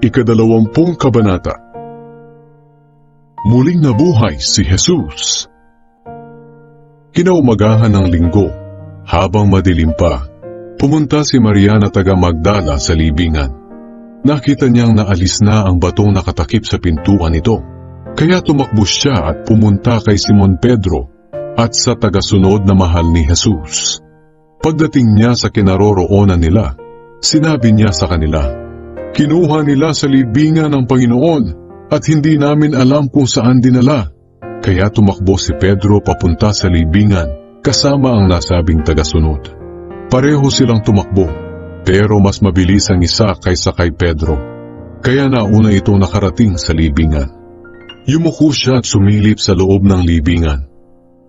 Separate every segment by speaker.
Speaker 1: Ika-20 Kabanata. Muling nabuhay si Jesus. Kinaumagahan ng linggo, habang madilim pa, pumunta si Maria na taga Magdala sa libingan. Nakita niyang naalis na ang batong nakatakip sa pintuan nito. Kaya tumakbo siya at pumunta kay Simon Pedro at sa tagasunod na mahal ni Jesus. Pagdating niya sa kinaroroonan nila, sinabi niya sa kanila, "Kinuha nila sa libingan ng Panginoon at hindi namin alam kung saan dinala." Kaya tumakbo si Pedro papunta sa libingan kasama ang nasabing tagasunod. Pareho silang tumakbo, pero mas mabilis ang isa kaysa kay Pedro. Kaya nauna itong nakarating sa libingan. Yumuko siya at sumilip sa loob ng libingan.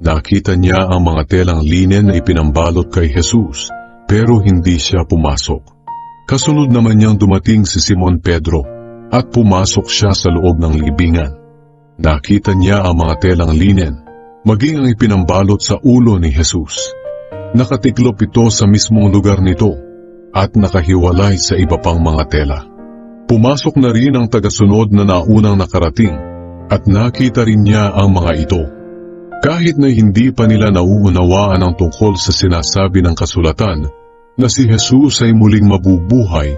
Speaker 1: Nakita niya ang mga telang linen na ipinambalot kay Jesus, pero hindi siya pumasok. Kasunod naman niyang dumating si Simon Pedro at pumasok siya sa loob ng libingan. Nakita niya ang mga telang linen, maging ang ipinambalot sa ulo ni Jesus. Nakatiklop ito sa mismong lugar nito at nakahiwalay sa iba pang mga tela. Pumasok na rin ang tagasunod na naunang nakarating at nakita rin niya ang mga ito. Kahit na hindi pa nila nauunawaan ang tungkol sa sinasabi ng kasulatan na si Jesus ay muling mabubuhay,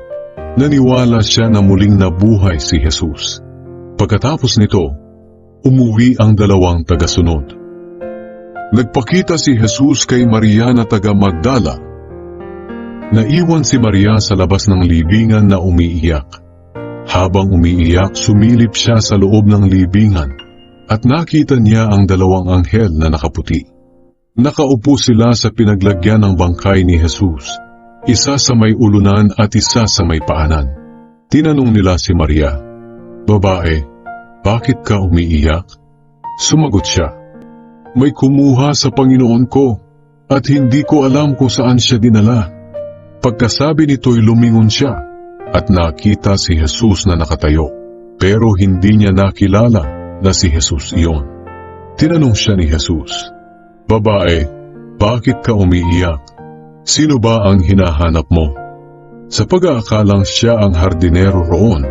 Speaker 1: naniwala siya na muling nabuhay si Jesus. Pagkatapos nito, umuwi ang dalawang tagasunod. Nagpakita si Jesus kay Maria na taga Magdala. Naiwan si Maria sa labas ng libingan na umiiyak. Habang umiiyak, sumilip siya sa loob ng libingan at nakita niya ang dalawang anghel na nakaputi. Nakaupo sila sa pinaglagyan ng bangkay ni Jesus, isa sa may ulunan at isa sa may paanan. Tinanong nila si Maria, "Babae, bakit ka umiiyak?" Sumagot siya, "May kumuha sa Panginoon ko at hindi ko alam kung saan siya dinala." Pagkasabi nito'y lumingon siya at nakita si Jesus na nakatayo, pero hindi niya nakilala na si Jesus iyon. Tinanong siya ni Jesus, "Babae, bakit ka umiiyak? Sino ba ang hinahanap mo?" Sa pag-aakalang siya ang hardinero roon,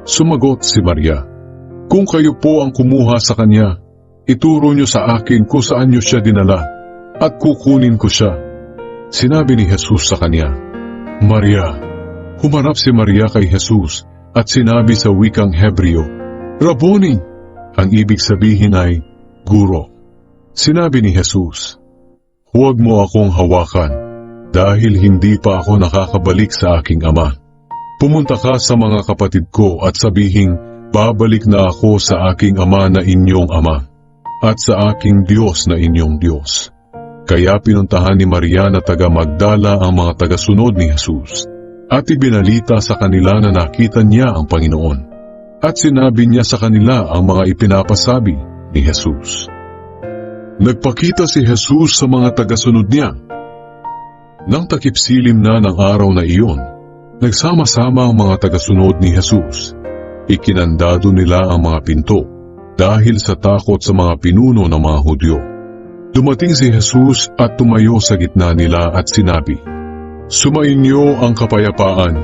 Speaker 1: sumagot si Maria, "Kung kayo po ang kumuha sa kanya, ituro niyo sa akin kung saan niyo siya dinala at kukunin ko siya." Sinabi ni Jesus sa kanya, "Maria." Humarap si Maria kay Jesus at sinabi sa wikang Hebreo, "Rabboni." Ang ibig sabihin ay, "Guro." Sinabi ni Jesus, "Huwag mo akong hawakan, dahil hindi pa ako nakakabalik sa aking ama. Pumunta ka sa mga kapatid ko at sabihin, babalik na ako sa aking ama na inyong ama, at sa aking Diyos na inyong Diyos." Kaya pinuntahan ni Maria na taga Magdala ang mga tagasunod ni Jesus, at ibinalita sa kanila na nakita niya ang Panginoon. At sinabi niya sa kanila ang mga ipinapasabi ni Jesus. Nagpakita si Jesus sa mga tagasunod niya. Nang takipsilim na ng araw na iyon, nagsama-sama ang mga tagasunod ni Jesus. Ikinandado nila ang mga pinto dahil sa takot sa mga pinuno ng mga Hudyo. Dumating si Jesus at tumayo sa gitna nila at sinabi, "Sumainyo ang kapayapaan."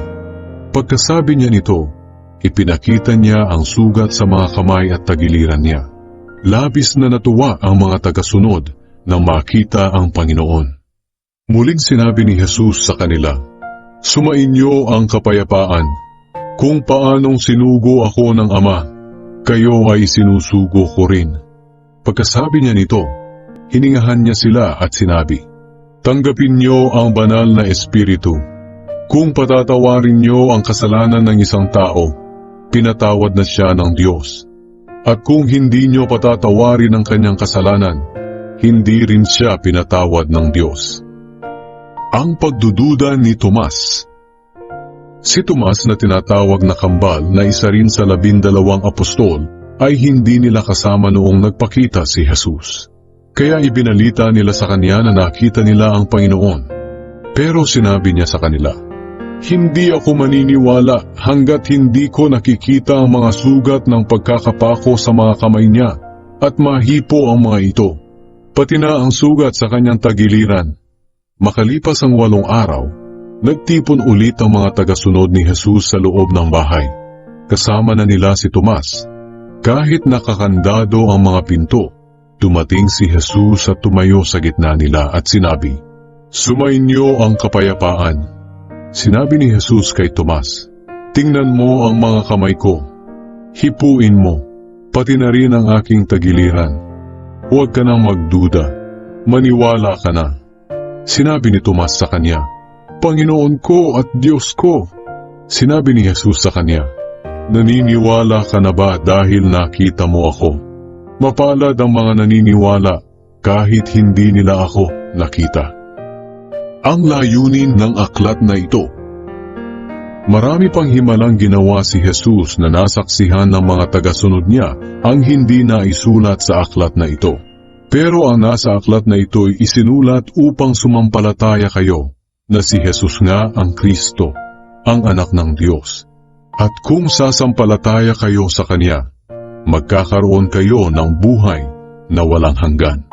Speaker 1: Pagkasabi niya nito, ipinakita niya ang sugat sa mga kamay at tagiliran niya. Labis na natuwa ang mga tagasunod nang makita ang Panginoon. Muling sinabi ni Jesus sa kanila, "Sumainyo ang kapayapaan. Kung paanong sinugo ako ng Ama, kayo ay sinusugo ko rin." Pagkasabi niya nito, hiningahan niya sila at sinabi, "Tanggapin niyo ang banal na Espiritu. Kung patatawarin niyo ang kasalanan ng isang tao, pinatawad na siya ng Diyos. At kung hindi niyo patatawarin ang kanyang kasalanan, hindi rin siya pinatawad ng Diyos." Ang pagdududa ni Tomas. Si Tomas na tinatawag na kambal na isa rin sa 12 apostol ay hindi nila kasama noong nagpakita si Jesus. Kaya ibinalita nila sa kanya na nakita nila ang Panginoon. Pero sinabi niya sa kanila, "Hindi ako maniniwala hanggat hindi ko nakikita ang mga sugat ng pagkakapako sa mga kamay niya at mahipo ang mga ito, pati na ang sugat sa kanyang tagiliran." Makalipas ang 8 araw, nagtipon ulit ang mga tagasunod ni Jesus sa loob ng bahay. kasama na nila si Tomas. Kahit nakakandado ang mga pinto, dumating si Jesus at tumayo sa gitna nila at sinabi, "Sumainyo ang kapayapaan." Sinabi ni Jesus kay Tomas, "Tingnan mo ang mga kamay ko. Hipuin mo, pati na rin ang aking tagiliran. Huwag ka nang magduda, maniwala ka na." Sinabi ni Tomas sa kanya, "Panginoon ko at Diyos ko." Sinabi ni Jesus sa kanya, "Naniniwala ka na ba dahil nakita mo ako? Mapalad ang mga naniniwala kahit hindi nila ako nakita." Ang layunin ng aklat na ito. Marami pang himalang ginawa si Jesus na nasaksihan ng mga tagasunod niya ang hindi naisulat sa aklat na ito. Pero ang nasa aklat na ito ay isinulat upang sumampalataya kayo na si Jesus nga ang Kristo, ang anak ng Diyos. At kung sasampalataya kayo sa Kanya, magkakaroon kayo ng buhay na walang hanggan.